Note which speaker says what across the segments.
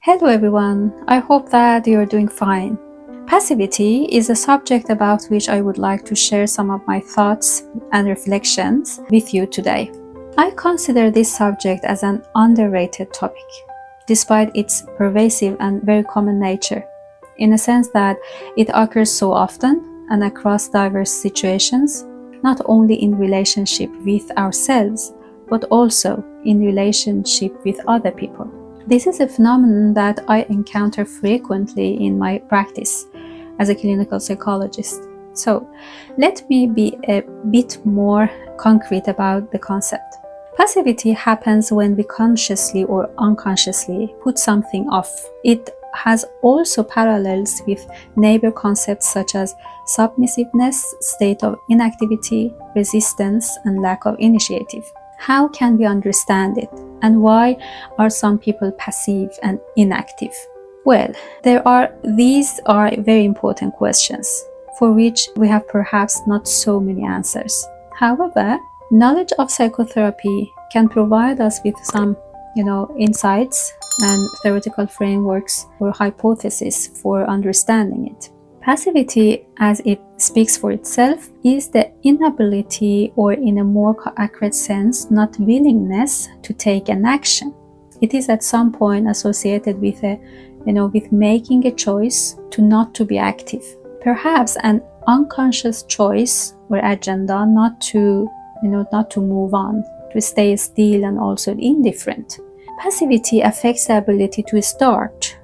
Speaker 1: Hello everyone, I hope that you're doing fine. Passivity is a subject about which I would like to share some of my thoughts and reflections with you today. I consider this subject as an underrated topic, despite its pervasive and very common nature, in a sense that it occurs so often and across diverse situations, not only in relationship with ourselves, but also in relationship with other people. This is a phenomenon that I encounter frequently in my practice as a clinical psychologist. So, let me be a bit more concrete about the concept. Passivity happens when we consciously or unconsciously put something off. It has also parallels with neighbor concepts such as submissiveness, state of inactivity, resistance, and lack of initiative. How can we understand it? And why are some people passive and inactive? Well, these are very important questions for which we have perhaps not so many answers. However, knowledge of psychotherapy can provide us with some, insights and theoretical frameworks or hypotheses for understanding it. Passivity, as it speaks for itself, is the inability, or in a more accurate sense, not willingness to take an action. It is at some point associated with with making a choice to not to be active. Perhaps an unconscious choice or agenda not to move on, to stay still and also indifferent. Passivity affects the ability to start,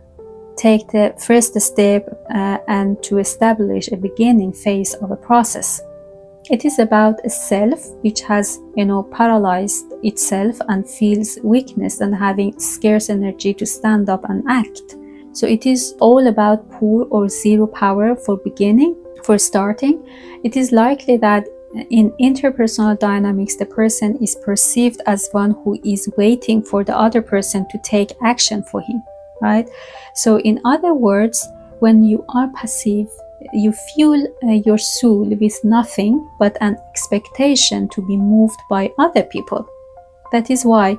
Speaker 1: take the first step and to establish a beginning phase of a process. It is about a self which has, paralyzed itself and feels weakness and having scarce energy to stand up and act. So it is all about poor or zero power for beginning, for starting. It is likely that in interpersonal dynamics, the person is perceived as one who is waiting for the other person to take action for him. Right? So in other words, when you are passive, you fuel your soul with nothing but an expectation to be moved by other people. That is why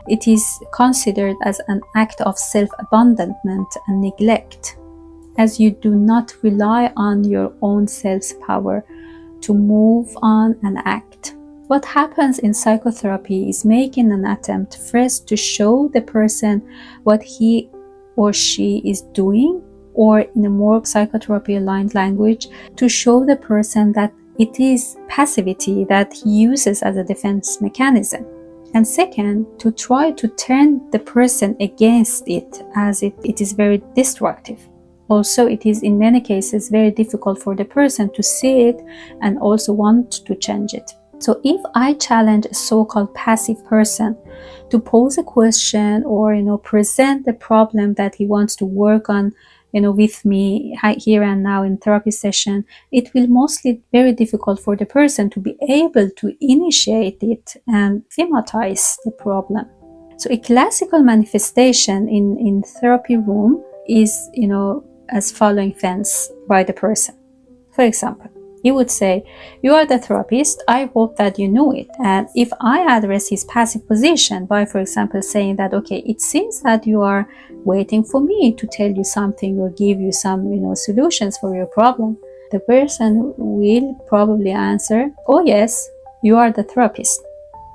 Speaker 1: it is considered as an act of self-abandonment and neglect, as you do not rely on your own self's power to move on and act. What happens in psychotherapy is making an attempt first to show the person what he or she is doing, or in a more psychotherapy aligned language, to show the person that it is passivity that he uses as a defense mechanism. And second, to try to turn the person against it, as it is very destructive. Also, it is in many cases very difficult for the person to see it and also want to change it. So if I challenge a so-called passive person to pose a question or, present the problem that he wants to work on, with me here and now in therapy session, it will mostly very difficult for the person to be able to initiate it and thematize the problem. So a classical manifestation in therapy room is, as following things by the person. For example, you would say, "You are the therapist, I hope that you know it." And if I address his passive position by, for example, saying that, "Okay, it seems that you are waiting for me to tell you something or give you some, solutions for your problem," the person will probably answer, "Oh yes, you are the therapist.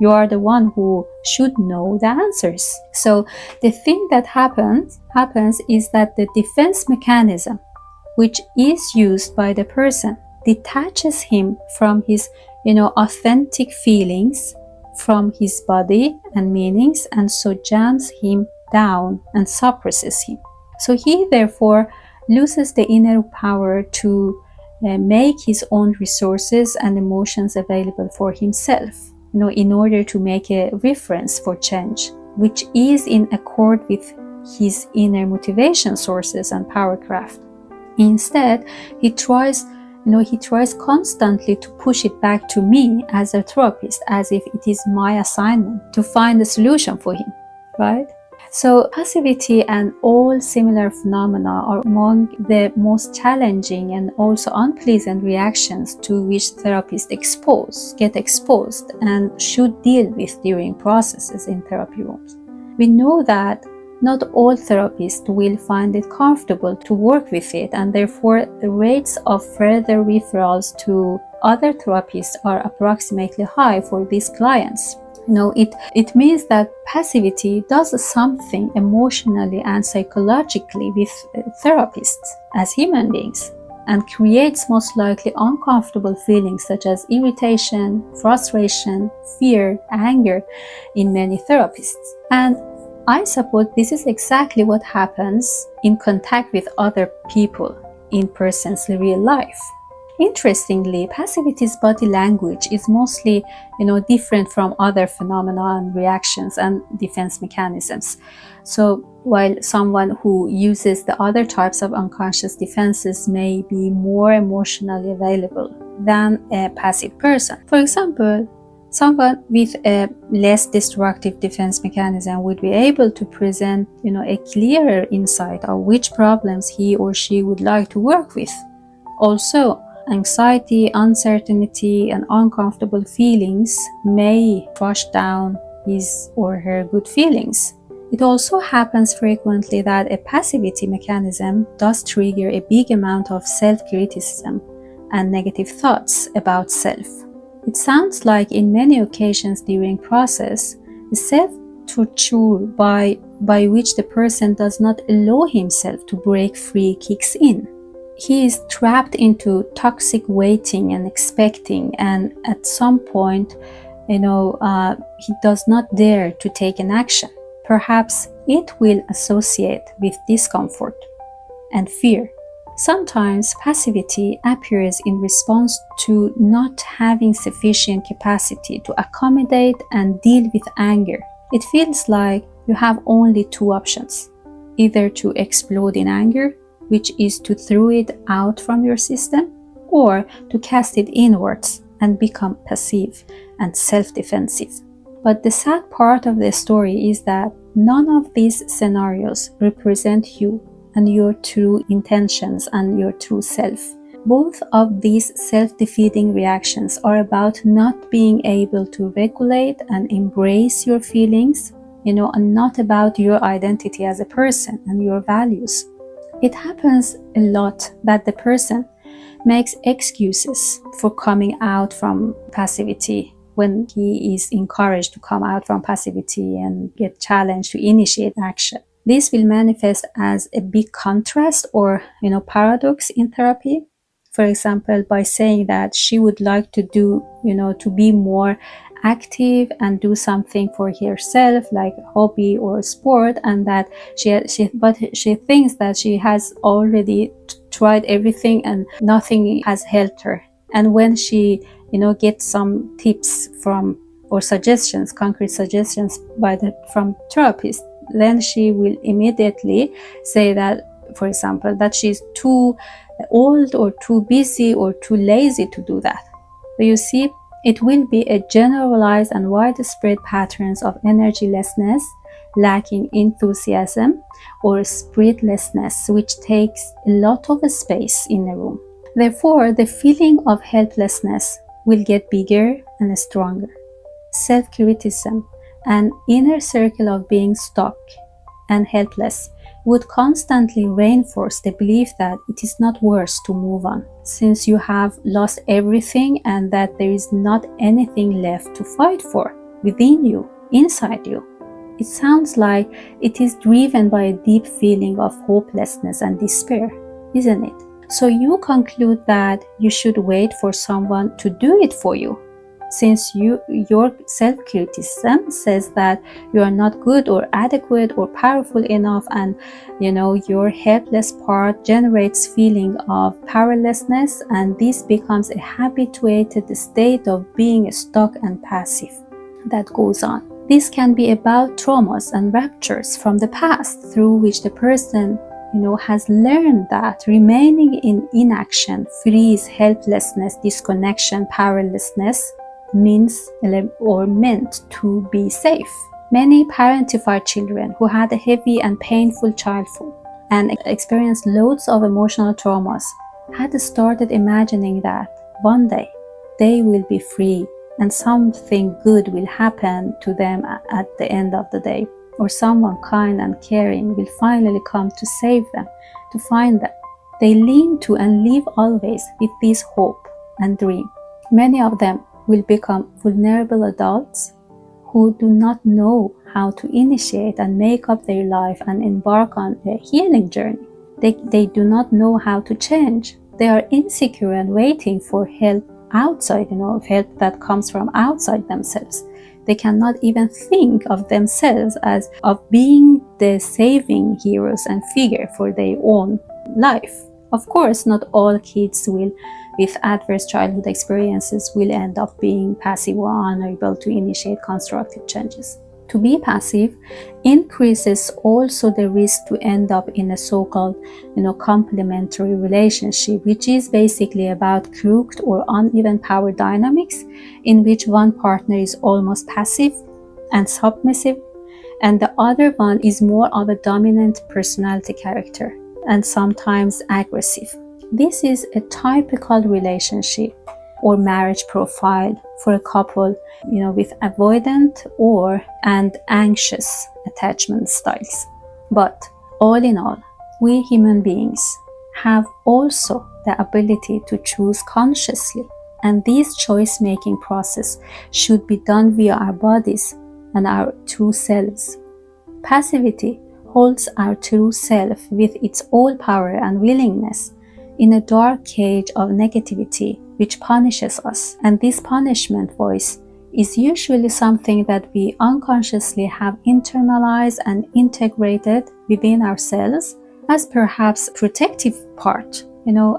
Speaker 1: You are the one who should know the answers." So the thing that happens is that the defense mechanism, which is used by the person, detaches him from his, authentic feelings, from his body and meanings, and so jams him down and suppresses him. So he therefore loses the inner power to make his own resources and emotions available for himself, in order to make a reference for change, which is in accord with his inner motivation sources and power craft. Instead, he tries constantly to push it back to me as a therapist, as if it is my assignment to find a solution for him, right? So passivity and all similar phenomena are among the most challenging and also unpleasant reactions to which therapists get exposed and should deal with during processes in therapy rooms. We know that Not all therapists will find it comfortable to work with it, and therefore the rates of further referrals to other therapists are approximately high for these clients. It means that passivity does something emotionally and psychologically with therapists as human beings, and creates most likely uncomfortable feelings such as irritation, frustration, fear, anger in many therapists. And I suppose this is exactly what happens in contact with other people in person's real life. Interestingly, passivity's body language is mostly, different from other phenomena and reactions and defense mechanisms. So while someone who uses the other types of unconscious defenses may be more emotionally available than a passive person. For example, someone with a less destructive defense mechanism would be able to present, a clearer insight of which problems he or she would like to work with. Also, anxiety, uncertainty, and uncomfortable feelings may crush down his or her good feelings. It also happens frequently that a passivity mechanism does trigger a big amount of self-criticism and negative thoughts about self. It sounds like in many occasions during process, the self-torture by which the person does not allow himself to break free kicks in. He is trapped into toxic waiting and expecting, and at some point, he does not dare to take an action. Perhaps it will associate with discomfort and fear. Sometimes passivity appears in response to not having sufficient capacity to accommodate and deal with anger. It feels like you have only two options: either to explode in anger, which is to throw it out from your system, or to cast it inwards and become passive and self-defensive. But the sad part of the story is that none of these scenarios represent you and your true intentions and your true self. Both of these self-defeating reactions are about not being able to regulate and embrace your feelings, and not about your identity as a person and your values. It happens a lot that the person makes excuses for coming out from passivity when he is encouraged to come out from passivity and get challenged to initiate action. This will manifest as a big contrast or, paradox in therapy. For example, by saying that she would like to do, to be more active and do something for herself like a hobby or a sport, and that she thinks that she has already tried everything and nothing has helped her. And when she gets some tips from or suggestions, concrete suggestions from therapists, then she will immediately say that, for example, that she's too old or too busy or too lazy to do that. So you see, it will be a generalized and widespread patterns of energylessness, lacking enthusiasm, or spiritlessness, which takes a lot of space in a room. Therefore, the feeling of helplessness will get bigger and stronger. Self-criticism, an inner circle of being stuck and helpless, would constantly reinforce the belief that it is not worth to move on, since you have lost everything and that there is not anything left to fight for within you, inside you. It sounds like it is driven by a deep feeling of hopelessness and despair, isn't it? So you conclude that you should wait for someone to do it for you, since your self-criticism says that you are not good or adequate or powerful enough, and your helpless part generates feeling of powerlessness, and this becomes a habituated state of being stuck and passive that goes on. This can be about traumas and ruptures from the past through which the person has learned that remaining in inaction frees helplessness, disconnection, powerlessness, means or meant to be safe. Many parentified children who had a heavy and painful childhood and experienced loads of emotional traumas had started imagining that one day they will be free and something good will happen to them at the end of the day. or someone kind and caring will finally come to save them, to find them. They lean to and live always with this hope and dream. Many of them will become vulnerable adults who do not know how to initiate and make up their life and embark on a healing journey. They do not know how to change. They are insecure and waiting for help outside, help that comes from outside themselves. They cannot even think of themselves as of being the saving heroes and figure for their own life. Of course, not all kids with adverse childhood experiences will end up being passive or unable to initiate constructive changes. To be passive increases also the risk to end up in a so-called, complementary relationship, which is basically about crooked or uneven power dynamics in which one partner is almost passive and submissive, and the other one is more of a dominant personality character and sometimes aggressive. This is a typical relationship or marriage profile for a couple, with avoidant and anxious attachment styles. But all in all, we human beings have also the ability to choose consciously, and this choice-making process should be done via our bodies and our true selves. Passivity holds our true self with its all power and willingness in a dark cage of negativity which punishes us. And this punishment voice is usually something that we unconsciously have internalized and integrated within ourselves as perhaps protective part.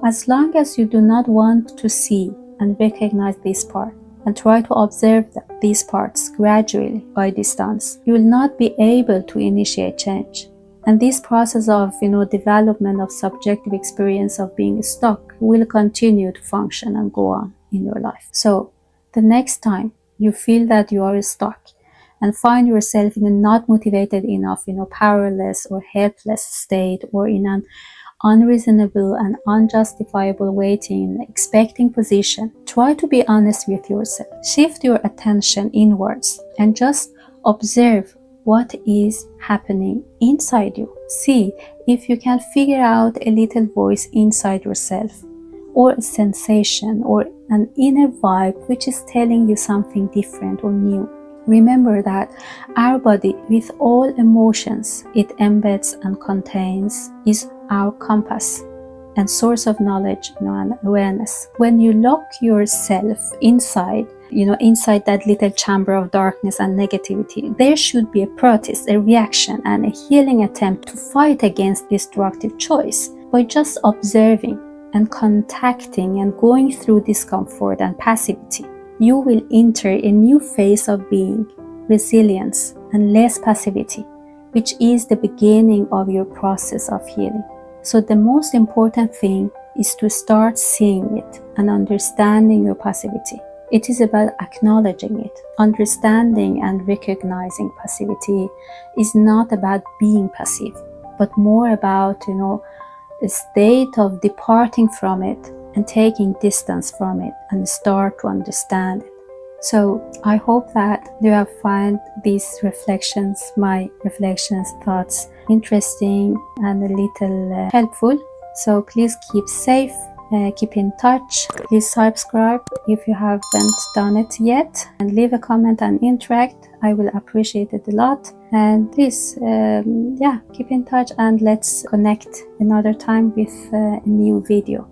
Speaker 1: As long as you do not want to see and recognize this part and try to observe these parts gradually by distance, you will not be able to initiate change. And this process of development of subjective experience of being stuck will continue to function and go on in your life. So the next time you feel that you are stuck and find yourself in a not motivated enough, powerless or helpless state, or in an unreasonable and unjustifiable waiting, expecting position, try to be honest with yourself. Shift your attention inwards and just observe what is happening inside you. See if you can figure out a little voice inside yourself, or a sensation, or an inner vibe which is telling you something different or new. Remember that our body, with all emotions it embeds and contains, is our compass and source of knowledge, and awareness. When you lock yourself inside that little chamber of darkness and negativity, there should be a protest, a reaction, and a healing attempt to fight against destructive choice. By just observing and contacting and going through discomfort and passivity, you will enter a new phase of being, resilience, and less passivity, which is the beginning of your process of healing. So the most important thing is to start seeing it and understanding your passivity. It is about acknowledging it. Understanding and recognizing passivity is not about being passive, but more about, the state of departing from it and taking distance from it and start to understand it. So I hope that you have found these reflections, my reflections, thoughts, interesting and a little helpful. So please keep safe, keep in touch. Please subscribe if you haven't done it yet, and leave a comment and interact. I will appreciate it a lot. And please, keep in touch, and let's connect another time with a new video.